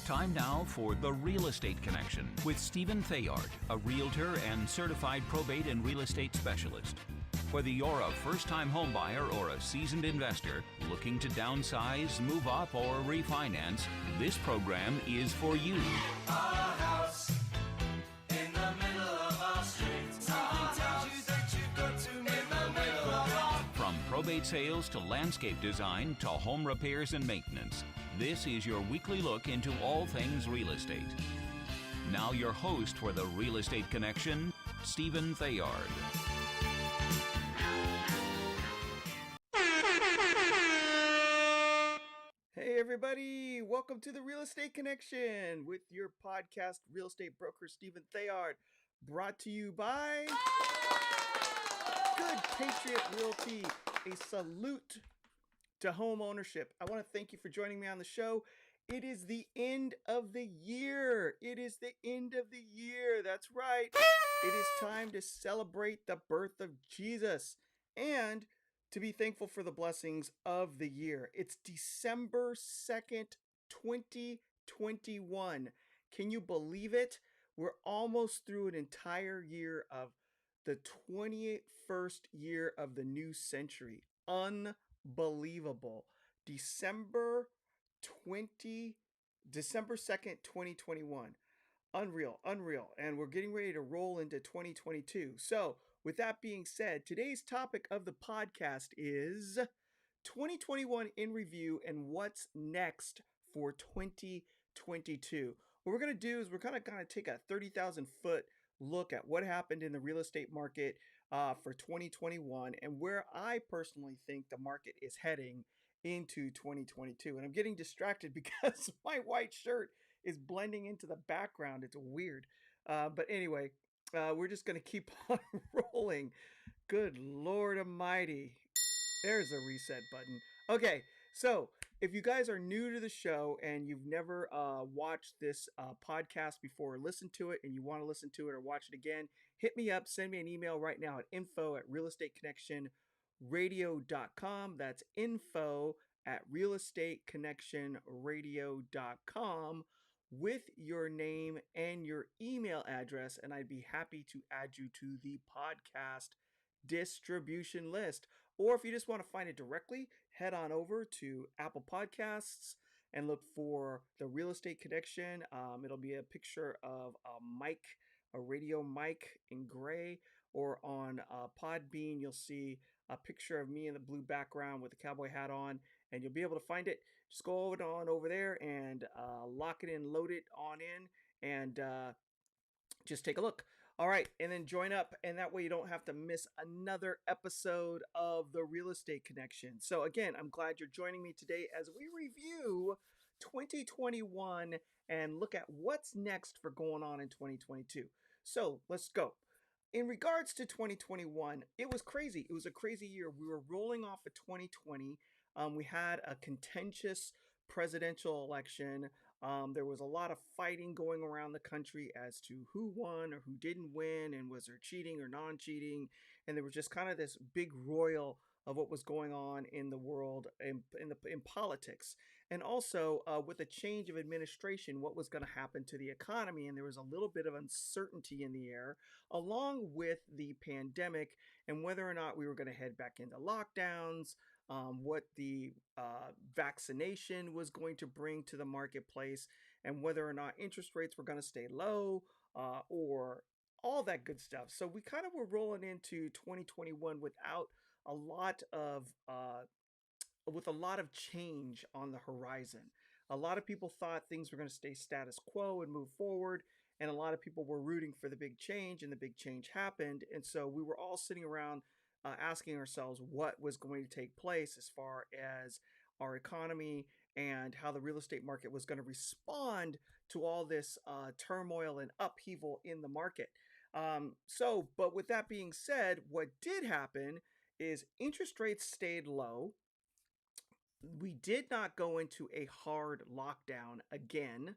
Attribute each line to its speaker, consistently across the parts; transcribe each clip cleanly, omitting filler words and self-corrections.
Speaker 1: Time now for The Real Estate Connection with Stephen Theard, a realtor and certified probate and real estate specialist. Whether you're a first-time homebuyer or a seasoned investor looking to downsize, move up, or refinance, this program is for you.
Speaker 2: A house in the middle of our street. Something tells you that you've got to in the middle of our...
Speaker 1: From probate sales to landscape design to home repairs and maintenance, this is your weekly look into all things real estate. Now your host for The Real Estate Connection, Stephen Theard.
Speaker 3: Hey everybody, welcome to The Real Estate Connection with your podcast real estate broker Stephen Theard, brought to you by Good Patriot Realty. A salute to home ownership. I want to thank you for joining me on the show. It is the end of the year. It is the end of the year. That's right. It is time to celebrate the birth of Jesus and to be thankful for the blessings of the year. It's December 2nd, 2021. Can you believe it? We're almost through an entire year of the 21st year of the new century. Unbelievable. December 2nd, 2021. Unreal. And we're getting ready to roll into 2022. So with that being said, today's topic of the podcast is 2021 in review and what's next for 2022. What we're going to do is we're going to take a 30,000 foot look at what happened in the real estate market for 2021 and where I personally think the market is heading into 2022. And I'm getting distracted because my white shirt is blending into the background. It's weird. But anyway, we're just going to keep on rolling. Good Lord Almighty. There's a reset button. Okay, so if you guys are new to the show and you've never watched this podcast before or listened to it and you want to listen to it or watch it again, hit me up. Send me an email right now at info@realestateconnectionradio.com. That's info@realestateconnectionradio.com with your name and your email address, and I'd be happy to add you to the podcast distribution list. Or if you just want to find it directly, head on over to Apple Podcasts and look for The Real Estate Connection. It'll be a picture of a mic, a radio mic in gray, or on Podbean, you'll see a picture of me in the blue background with a cowboy hat on, and you'll be able to find it. Just go on over there and lock it in, load it on in, and just take a look. All right, and then join up, and that way you don't have to miss another episode of The Real Estate Connection. So again, I'm glad you're joining me today as we review 2021 and look at what's next for going on in 2022. So let's go. In regards to 2021, it was crazy. It was a crazy year. We were rolling off of 2020. We had a contentious presidential election. There was a lot of fighting going around the country as to who won or who didn't win, and was there cheating or non-cheating. And there was just kind of this big roil of what was going on in the world, in politics. And also with the change of administration, what was going to happen to the economy. And there was a little bit of uncertainty in the air, along with the pandemic and whether or not we were going to head back into lockdowns, what the vaccination was going to bring to the marketplace, and whether or not interest rates were going to stay low, or all that good stuff. So we kind of were rolling into 2021 without a lot of change on the horizon. A lot of people thought things were going to stay status quo and move forward, and a lot of people were rooting for the big change, and the big change happened. And so we were all sitting around asking ourselves what was going to take place as far as our economy and how the real estate market was going to respond to all this turmoil and upheaval in the market. But with that being said, what did happen is interest rates stayed low. We did not go into a hard lockdown again.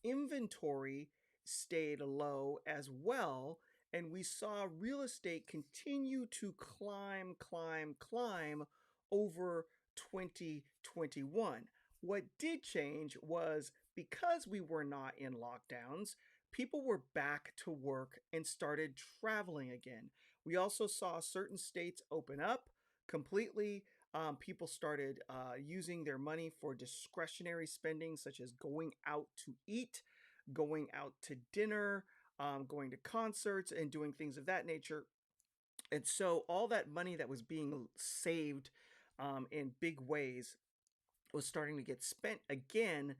Speaker 3: Inventory stayed low as well. And we saw real estate continue to climb over 2021. What did change was because we were not in lockdowns, people were back to work and started traveling again. We also saw certain states open up completely. People started using their money for discretionary spending, such as going out to eat, going out to dinner, going to concerts, and doing things of that nature. And so all that money that was being saved in big ways was starting to get spent again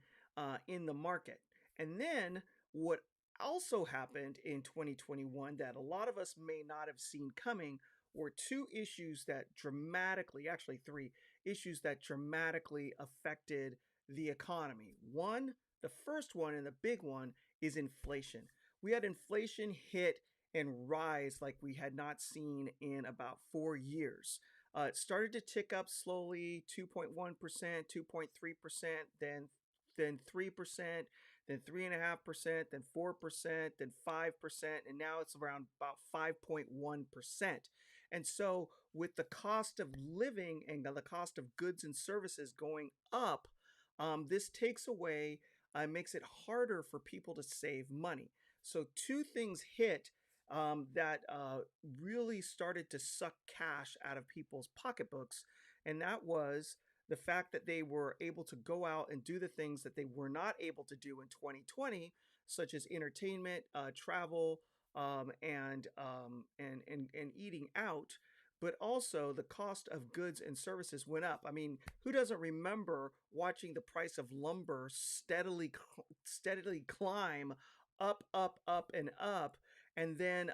Speaker 3: in the market. And then what also happened in 2021 that a lot of us may not have seen coming were two issues that dramatically, actually three issues that dramatically affected the economy. One, the first one and the big one is inflation. We had inflation hit and rise like we had not seen in about 4 years. It started to tick up slowly, 2.1%, 2.3%, then 3%, then 3.5%, then 4%, then 5%, and now it's around about 5.1%. And so, with the cost of living and the cost of goods and services going up, this takes away, makes it harder for people to save money. So, two things hit that really started to suck cash out of people's pocketbooks. And that was the fact that they were able to go out and do the things that they were not able to do in 2020, such as entertainment, travel, and eating out. But also the cost of goods and services went up. I mean, who doesn't remember watching the price of lumber steadily climb up, up, up, and up, and then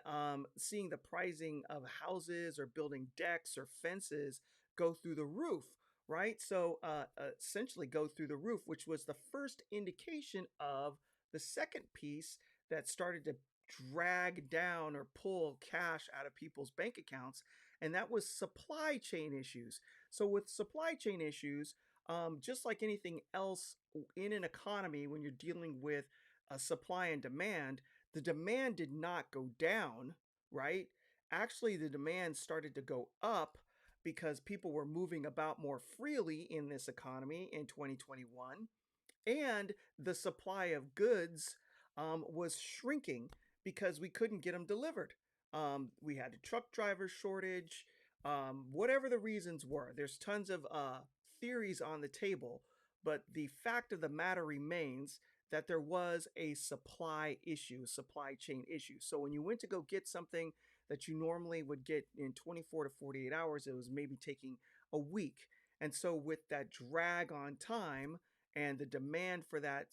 Speaker 3: seeing the pricing of houses or building decks or fences go through the roof, right? So essentially go through the roof, which was the first indication of the second piece that started to drag down or pull cash out of people's bank accounts, and that was supply chain issues. So with supply chain issues, just like anything else in an economy, when you're dealing with supply and demand, the demand did not go down, right? Actually, the demand started to go up because people were moving about more freely in this economy in 2021, and the supply of goods was shrinking because we couldn't get them delivered. We had a truck driver shortage, whatever the reasons were. There's tons of theories on the table, but the fact of the matter remains that there was a supply issue, supply chain issue. So when you went to go get something that you normally would get in 24 to 48 hours, it was maybe taking a week. And so with that drag on time and the demand for that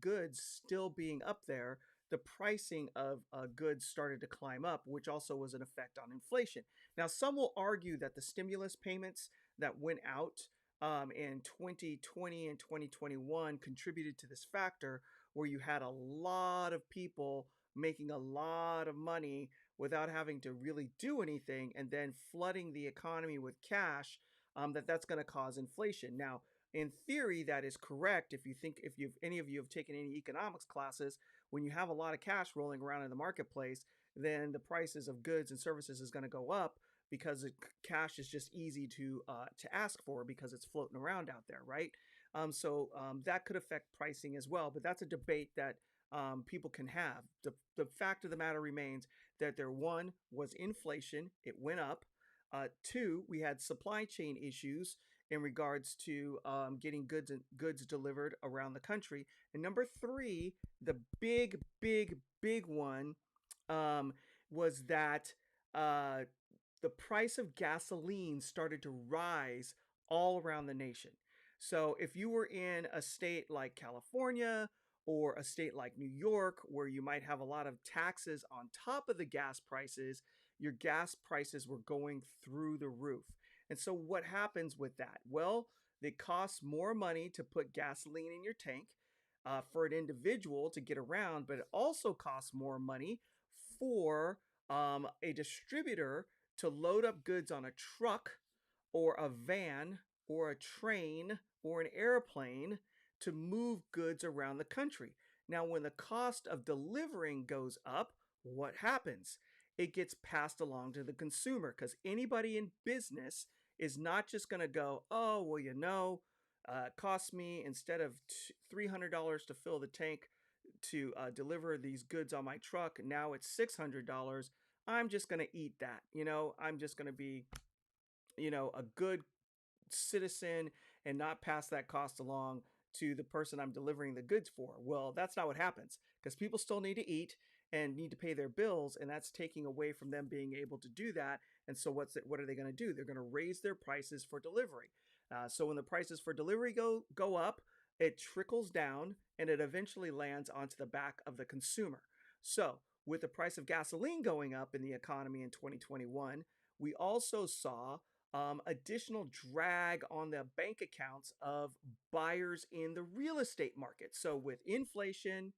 Speaker 3: goods still being up there, the pricing of goods started to climb up, which also was an effect on inflation. Now, some will argue that the stimulus payments that went out in 2020 and 2021 contributed to this factor where you had a lot of people making a lot of money without having to really do anything and then flooding the economy with cash, that's going to cause inflation. Now, in theory, that is correct. If any of you have taken any economics classes, when you have a lot of cash rolling around in the marketplace, then the prices of goods and services is going to go up because cash is just easy to ask for because it's floating around out there, right? So that could affect pricing as well, but that's a debate that people can have. The fact of the matter remains that there, one, was inflation, it went up. Two, we had supply chain issues in regards to getting goods delivered around the country. And number three, the big one was that the price of gasoline started to rise all around the nation. So if you were in a state like California or a state like New York, where you might have a lot of taxes on top of the gas prices, your gas prices were going through the roof. And so what happens with that? Well, it costs more money to put gasoline in your tank for an individual to get around, but it also costs more money for a distributor to load up goods on a truck or a van or a train or an airplane to move goods around the country. Now, when the cost of delivering goes up, what happens? It gets passed along to the consumer because anybody in business is not just going to go, oh, well, Costs me, instead of $300 to fill the tank to deliver these goods on my truck, now it's $600. I'm just going to eat that. I'm just going to be, a good citizen and not pass that cost along to the person I'm delivering the goods for. Well, that's not what happens, because people still need to eat and need to pay their bills, and that's taking away from them being able to do that. And so what are they going to do? They're going to raise their prices for delivery. So when the prices for delivery go up, it trickles down and it eventually lands onto the back of the consumer. So with the price of gasoline going up in the economy in 2021, we also saw additional drag on the bank accounts of buyers in the real estate market. So with inflation,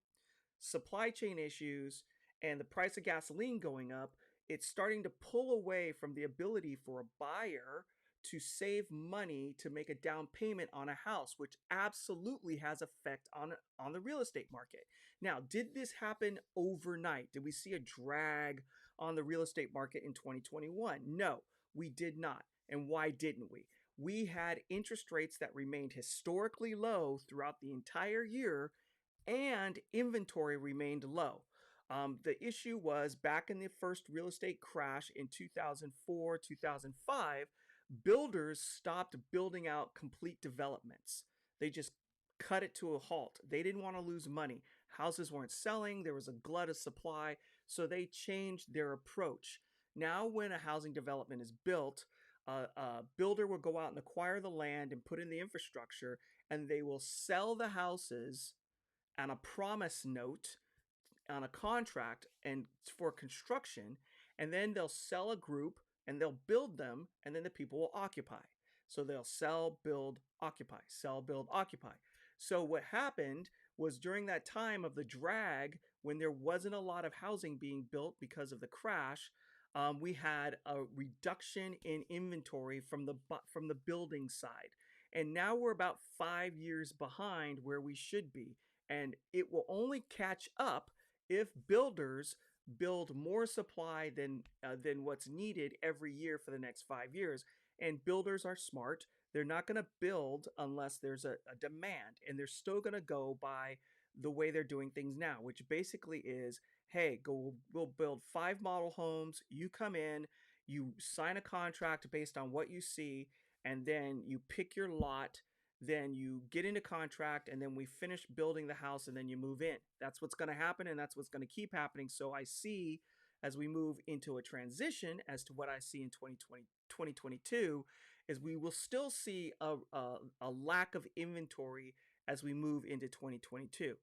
Speaker 3: supply chain issues, and the price of gasoline going up, it's starting to pull away from the ability for a buyer to save money to make a down payment on a house, which absolutely has effect on the real estate market. Now, did this happen overnight? Did we see a drag on the real estate market in 2021? No, we did not. And why didn't we? We had interest rates that remained historically low throughout the entire year, and inventory remained low. The issue was back in the first real estate crash in 2004, 2005, builders stopped building out complete developments. They just cut it to a halt. They didn't want to lose money. Houses weren't selling, there was a glut of supply, so they changed their approach. Now, when a housing development is built, a builder will go out and acquire the land and put in the infrastructure, and they will sell the houses on a promise note, on a contract, and for construction, and then they'll sell a group and they'll build them, and then the people will occupy. So they'll sell, build, occupy, sell, build, occupy. So what happened was, during that time of the drag, when there wasn't a lot of housing being built because of the crash, we had a reduction in inventory from the building side. And now we're about 5 years behind where we should be. And it will only catch up if builders build more supply than what's needed every year for the next 5 years. And builders are smart. They're not going to build unless there's a demand. And they're still going to go by the way they're doing things now, which basically is, hey, we'll build 5 model homes. You come in, you sign a contract based on what you see, and then you pick your lot. Then you get into contract, and then we finish building the house, and then you move in. That's what's going to happen, and that's what's going to keep happening. So I see, as we move into a transition, as to what I see in 2022, is we will still see a lack of inventory as we move into 2022.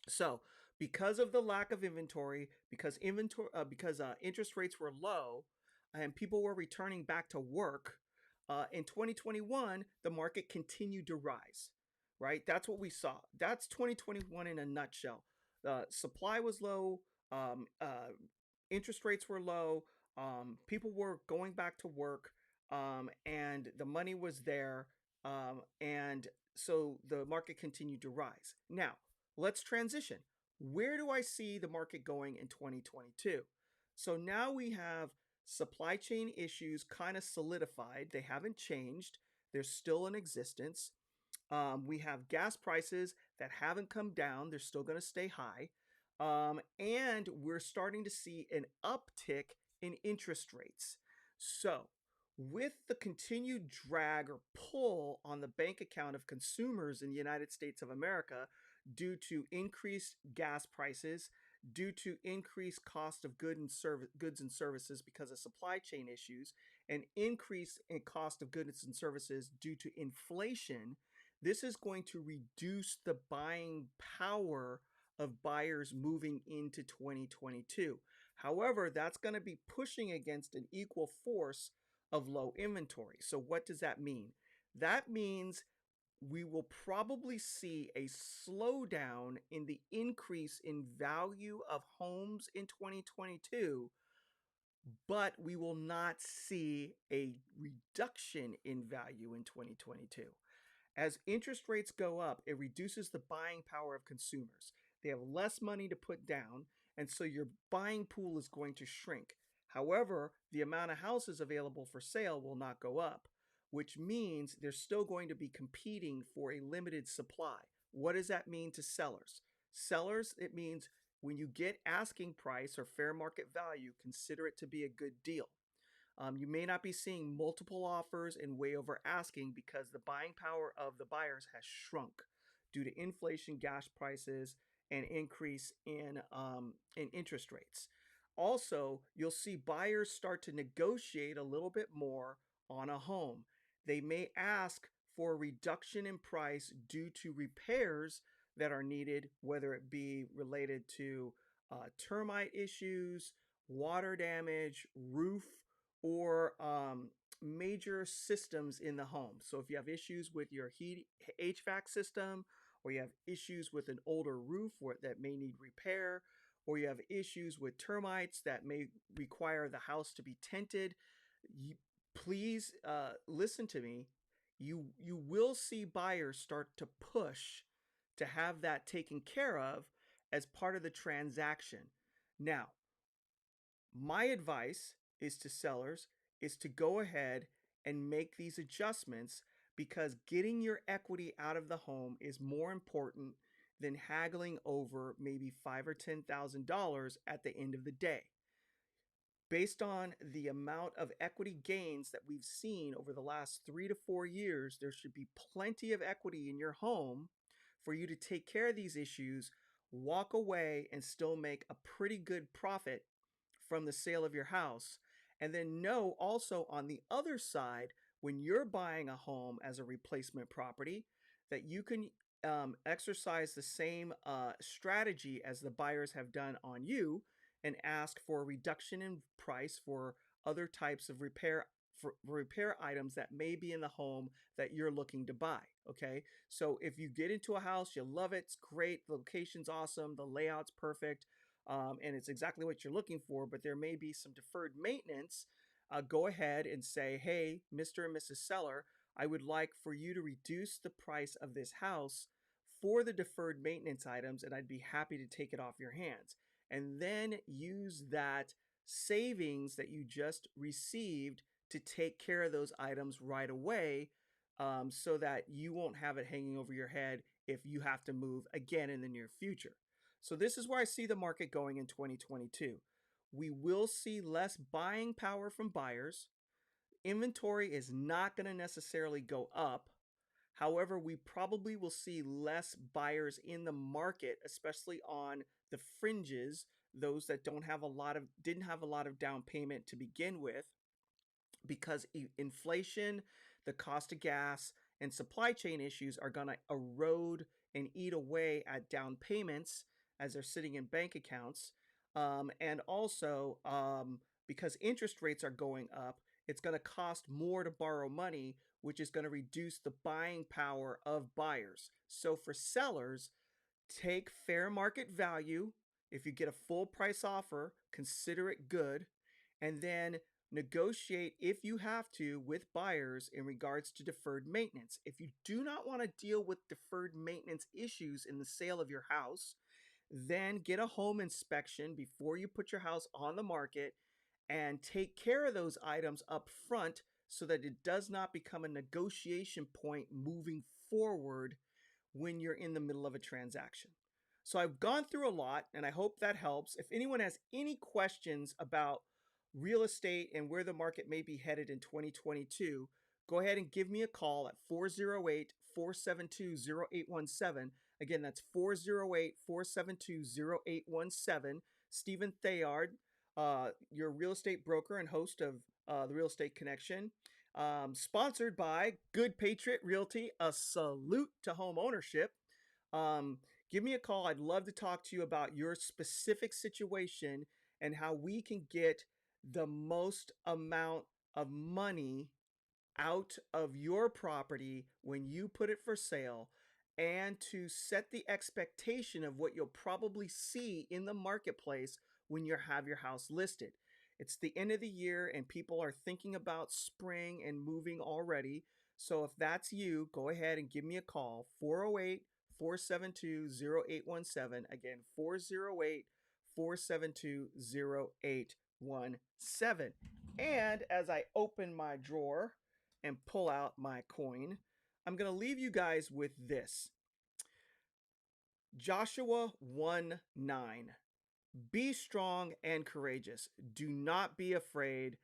Speaker 3: So because of the lack of inventory, because interest rates were low and people were returning back to work, in 2021, the market continued to rise, right? That's what we saw. That's 2021 in a nutshell. Supply was low, interest rates were low, people were going back to work, and the money was there, and so the market continued to rise. Now, let's transition. Where do I see the market going in 2022? So now we have supply chain issues kind of solidified. They haven't changed. They're still in existence. We have gas prices that haven't come down. They're still going to stay high. And we're starting to see an uptick in interest rates. So with the continued drag or pull on the bank account of consumers in the United States of America due to increased gas prices, due to increased cost of goods and services because of supply chain issues, and increase in cost of goods and services due to inflation, this is going to reduce the buying power of buyers moving into 2022. However, that's going to be pushing against an equal force of low inventory. So what does that mean? That means we will probably see a slowdown in the increase in value of homes in 2022, but we will not see a reduction in value in 2022. As interest rates go up, it reduces the buying power of consumers. They have less money to put down, and so your buying pool is going to shrink. However, the amount of houses available for sale will not go up. which means they're still going to be competing for a limited supply. What does that mean to sellers? Sellers, it means when you get asking price or fair market value, consider it to be a good deal. You may not be seeing multiple offers and way over asking because the buying power of the buyers has shrunk due to inflation, gas prices, and increase in interest rates. Also, you'll see buyers start to negotiate a little bit more on a home. They may ask for a reduction in price due to repairs that are needed, whether it be related to termite issues, water damage, roof, or major systems in the home. So if you have issues with your heat HVAC system, or you have issues with an older roof that may need repair, or you have issues with termites that may require the house to be tented, please listen to me. You will see buyers start to push to have that taken care of as part of the transaction. Now, my advice is to sellers is to go ahead and make these adjustments because getting your equity out of the home is more important than haggling over maybe $5,000 or $10,000 at the end of the day. Based on the amount of equity gains that we've seen over the last 3 to 4 years, there should be plenty of equity in your home for you to take care of these issues, walk away, and still make a pretty good profit from the sale of your house. And then know also on the other side, when you're buying a home as a replacement property, that you can exercise the same strategy as the buyers have done on you and ask for a reduction in price for other types of repair items that may be in the home that you're looking to buy. Okay, so if you get into a house, you love it, it's great, the location's awesome, the layout's perfect, and it's exactly what you're looking for, but there may be some deferred maintenance. Go ahead and say, hey, Mr. and Mrs. Seller, I would like for you to reduce the price of this house for the deferred maintenance items, and I'd be happy to take it off your hands. And then use that savings that you just received to take care of those items right away, so that you won't have it hanging over your head if you have to move again in the near future. So this is where I see the market going in 2022. We will see less buying power from buyers. Inventory is not going to necessarily go up. However, we probably will see less buyers in the market, especially on the fringes, those that didn't have a lot of down payment to begin with, because inflation, the cost of gas, and supply chain issues are going to erode and eat away at down payments as they're sitting in bank accounts. And also, because interest rates are going up, it's going to cost more to borrow money, which is going to reduce the buying power of buyers. So for sellers, take fair market value. If you get a full price offer, consider it good, and then negotiate if you have to with buyers in regards to deferred maintenance. If you do not want to deal with deferred maintenance issues in the sale of your house, then get a home inspection before you put your house on the market and take care of those items up front so that it does not become a negotiation point moving forward when you're in the middle of a transaction. So I've gone through a lot, and I hope that helps. If anyone has any questions about real estate and where the market may be headed in 2022, go ahead and give me a call at 408-472-0817. Again, that's 408-472-0817. Stephen Theard, your real estate broker and host of the Real Estate Connection, sponsored by Good Patriot Realty. A salute to home ownership. Give me a call. I'd love to talk to you about your specific situation and how we can get the most amount of money out of your property when you put it for sale, and to set the expectation of what you'll probably see in the marketplace when you have your house listed. It's the end of the year and people are thinking about spring and moving already. So if that's you, go ahead and give me a call, 408-472-0817. Again, 408-472-0817. And as I open my drawer, and pull out my coin, I'm going to leave you guys with this. Joshua 1:9. Be strong and courageous. Do not be afraid.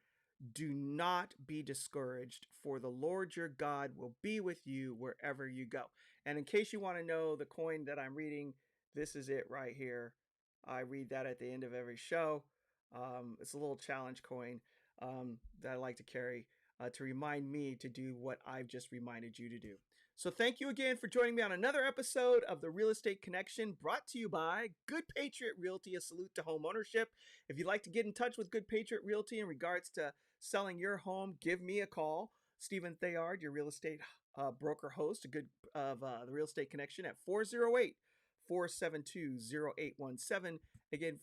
Speaker 3: Do not be discouraged, for the Lord your God will be with you wherever you go. And in case you want to know the coin that I'm reading, this is it right here. I read that at the end of every show. It's a little challenge coin that I like to carry to remind me to do what I've just reminded you to do. So thank you again for joining me on another episode of the Real Estate Connection, brought to you by Good Patriot Realty, a salute to home ownership. If you'd like to get in touch with Good Patriot Realty in regards to selling your home, give me a call. Stephen Theard, your real estate broker host, the Real Estate Connection at 408-472-0817. Again,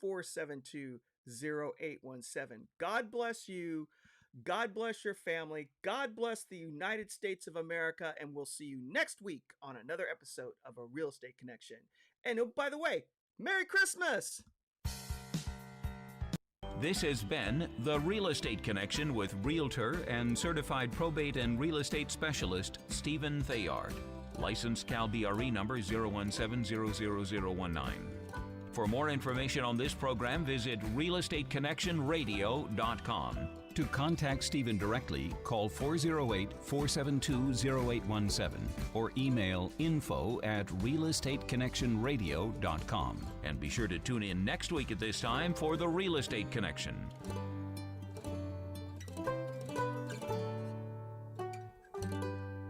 Speaker 3: 408-472-0817. God bless you. God bless your family. God bless the United States of America. And we'll see you next week on another episode of A Real Estate Connection. And oh, by the way, Merry Christmas!
Speaker 1: This has been The Real Estate Connection with Realtor and Certified Probate and Real Estate Specialist Stephen Theard. Licensed Cal BRE number 0170019. For more information on this program, visit realestateconnectionradio.com. To contact Stephen directly, call 408-472-0817 or email info@realestateconnectionradio.com. And be sure to tune in next week at this time for The Real Estate Connection.